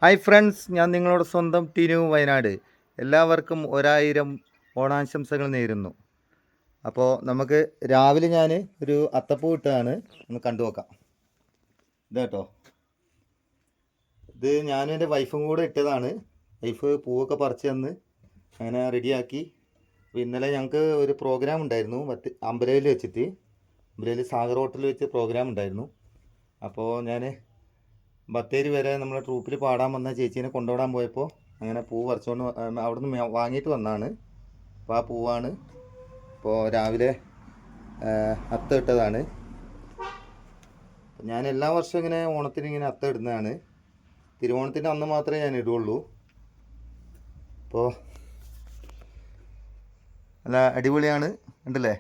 Hi friends, ഞാൻ നിങ്ങളുടെ സ്വന്തം ടിനു വയനാട്. എല്ലാവർക്കും 1000 ഓണാശംസകൾ നേരുന്നു. അപ്പോൾ നമുക്ക് രാവിലെ ഞാൻ ഒരു അത്തപ്പൂ ഇട്ടതാണ്, ഒന്ന് കണ്ടു നോക്കാം. ഇതേട്ടോ, ഇത് ഞാനും എൻ്റെ വൈഫും കൂടെ ഇട്ടതാണ്. വൈഫ് പൂവൊക്കെ പറിച്ച് തന്ന് അങ്ങനെ റെഡിയാക്കി. ഇന്നലെ ഞങ്ങൾക്ക് ഒരു പ്രോഗ്രാം ഉണ്ടായിരുന്നു അമ്പലയിൽ വെച്ചിട്ട്. അമ്പലയിൽ സാഗർ ഹോട്ടലിൽ വെച്ച് പ്രോഗ്രാം ഉണ്ടായിരുന്നു. അപ്പോൾ ഞാൻ ബത്തേരി വരെ നമ്മളെ ട്രൂപ്പിൽ പാടാൻ വന്ന ചേച്ചീനെ കൊണ്ടുപോകാൻ പോയപ്പോൾ അങ്ങനെ പൂ പറിച്ചുകൊണ്ട് അവിടെ നിന്ന് വാങ്ങിയിട്ട് വന്നതാണ്. അപ്പോൾ ആ പൂവാണ് ഇപ്പോൾ രാവിലെ അത്തം ഇട്ടതാണ്. ഞാൻ എല്ലാ വർഷവും ഇങ്ങനെ ഓണത്തിന് ഇങ്ങനെ അത്തം ഇടുന്നതാണ്. തിരുവോണത്തിൻ്റെ അന്ന് മാത്രമേ ഞാൻ ഇടുകയുള്ളൂ. അപ്പോൾ നല്ല അടിപൊളിയാണ്, ഉണ്ടല്ലേ?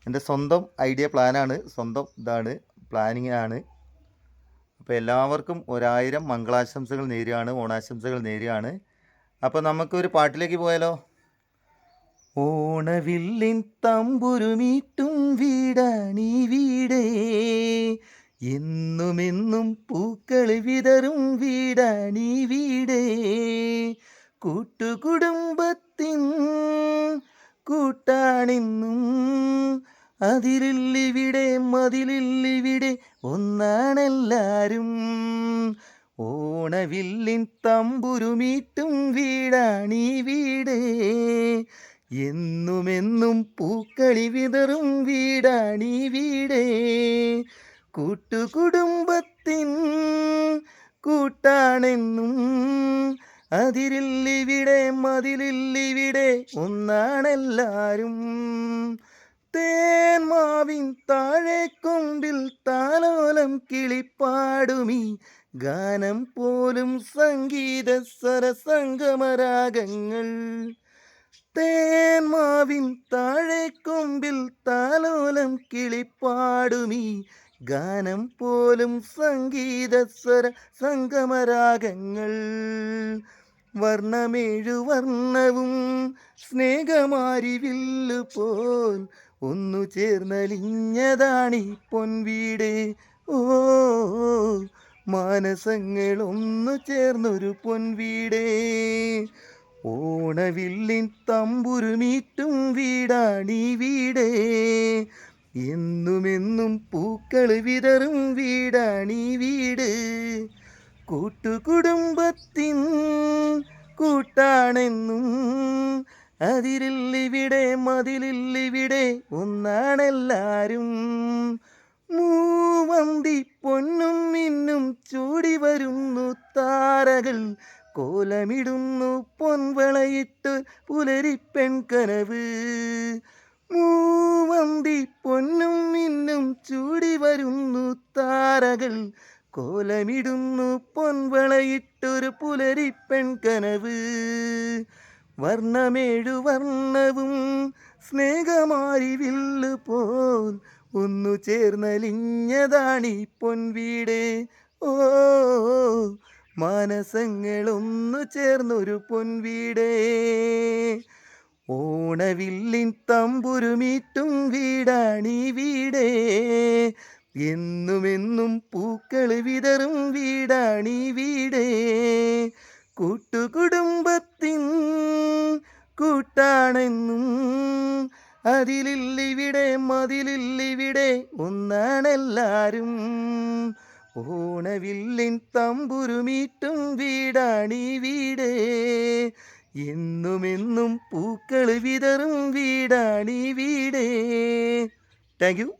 എൻ്റെ സ്വന്തം ഐഡിയ പ്ലാനാണ്, സ്വന്തം ഇതാണ്, പ്ലാനിങ് ആണ്. അപ്പോൾ എല്ലാവർക്കും 1000 മംഗളാശംസകൾ നേരുകയാണ്, ഓണാശംസകൾ നേരുകയാണ്. അപ്പോൾ നമുക്കൊരു പാട്ടിലേക്ക് പോയാലോ? ഓണവില്ലിൻ തമ്പുരുമീട്ടും വീടാണീ വീടേ, എന്നുമെന്നും പൂക്കൾ വിതറും വീടാണീ വീടേ, കൂട്ടുകുടുംബത്തിൻ കൂട്ടാണെന്നും അതിലില്ലിവിടെ മതിലില്ലിവിടെ ഒന്നാണെല്ലാരും. ഓണവില്ലിൻ തമ്പുരുമീട്ടും വീടാണീ വീടേ, എന്നുമെന്നും പൂക്കളി വിതറും വീടാണീ വീടേ, കൂട്ടുകുടുംബത്തിൻ കൂട്ടാണെന്നും അതിരില്ലിവിടെ മതിലില്ലിവിടെ ഒന്നാണെല്ലാരും. തേന്മാവിൻ താഴെ കൊമ്പിൽ താലോലം കിളിപ്പാടുമീ ഗാനം പോലും സംഗീത സ്വരസംഗമരാഗങ്ങൾ. തേന്മാവിൻ താഴെ കൊമ്പിൽ താലോലം കിളിപ്പാടുമീ ഗാനം പോലും സംഗീത സ്വര സംഗമരാഗങ്ങൾ. വർണ്ണമേഴു വർണ്ണവും സ്നേഹമാരിവില്ലു പോൽ ഒന്നു ചേർന്നലിഞ്ഞതാണീ പൊൻവീട്. ഓ, മാനസങ്ങൾ ഒന്നു ചേർന്നൊരു പൊൻവീടേ, ഓണവില്ലിൻ തമ്പുരുമീറ്റും വീടാണീ വീടേ, എന്നുമെന്നും പൂക്കൾ വിതറും വീടാണീ വീട്, കൂട്ടുകുടുംബത്തിൻ കൂട്ടാണെന്നും അതിരില്ലിവിടെ മതിലില്ലിവിടെ ഒന്നാണെല്ലാരും. മൂവന്തി പൊന്നും മിന്നും ചൂടി വരുന്നു താരകൾ, കോലമിടുന്നു പൊൻവളയിട്ട് പുലരിപ്പെൺ കനവ്. മൂവന്തി പൊന്നും മിന്നും ചൂടി വരുന്നു താരകൾ, കോലമിടുന്നു പൊൻവളയിട്ടൊരു പുലരിപ്പെൺ കനവ്. വർണ്ണമേഴു വർണ്ണവും സ്നേഹമാരിവില്ലു പോൽ ഒന്നു ചേർന്നലിഞ്ഞതാണീ പൊൻവീട്. ഓ, മാനസങ്ങളൊന്നു ചേർന്നൊരു പൊൻവീടേ, ഓണവില്ലിൻ തമ്പുരുമീറ്റും വീടാണീ വീടേ, എന്നുമെന്നും പൂക്കൾ വിതറും വീടാണീ വീടേ, കൂട്ടുകുടുംബത്തിൻ കൂട്ടാണെന്നും അതിലില്ലിവിടെ മതിലില്ലിവിടെ ഒന്നാണെല്ലാരും. ഓണവില്ലിൻ തമ്പുരുമീറ്റും വീടാണീ വീടേ, എന്നുമെന്നും പൂക്കൾ വിതറും വീടാണീ വീടേ. Thank you.